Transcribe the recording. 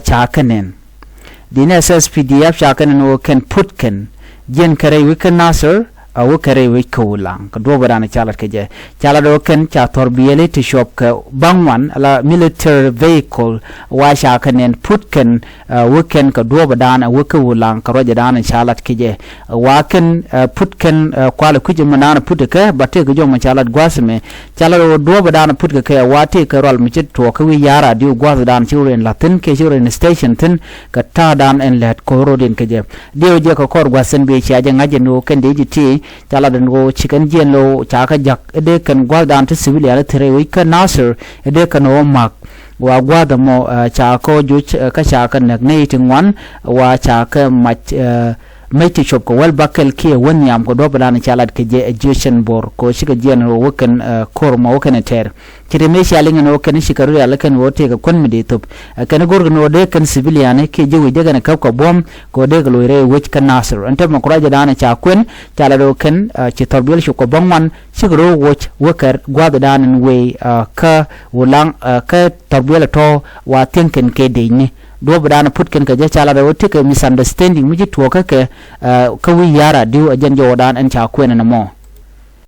chakanen din SSPDF chakanen wo ken putken jiɛɛn kare wiken nasser awo kare wik kulang kedua badana chalat keje chalat oken cha rbiɛɛrli to shop ke bangwan ala military vehicle wa shakanen putken weekend kedua badana wikulang karoja dana chalat keje waken putken kwala kuje manana putke batte ke jong chalat gwasme chalat dua badana putke ke wate ke rol michit to ke wi yara diu gwas dan churen latin ke churen station tin ka ta dan en let korodin keje diu je ko kor gwasen be chaje ngaje no ken digiti chala den go chicken jiɛɛn lo chaka jak ede kan gwaldan to civilian thre wiken nasser ede kan o mak wa gwada mo chako juch ka chaka nagne tingwan wa chaka mach meti shop ko wal bakel ke wonyam ko do badana chalat ke je education bor ko shika jiɛɛn ro woken korma woken thɛr kire me shaling no ken shikaru ya lakan wote ka kon mi de top kan gor no de kan civilian ke je wi daga na ka ko bom ko de lo re wich kan nasser ante ma kuraja dana cha kwen chala do ken ci torbel shi ko bangwan shigro woch wakar gwada danan we ka wulang ka torbel to wa tinken ke de ni do badana putken ka je chala do take misunderstanding mi tuɔɔk ke ka wi yara diu ajan jodan an cha kwen na mo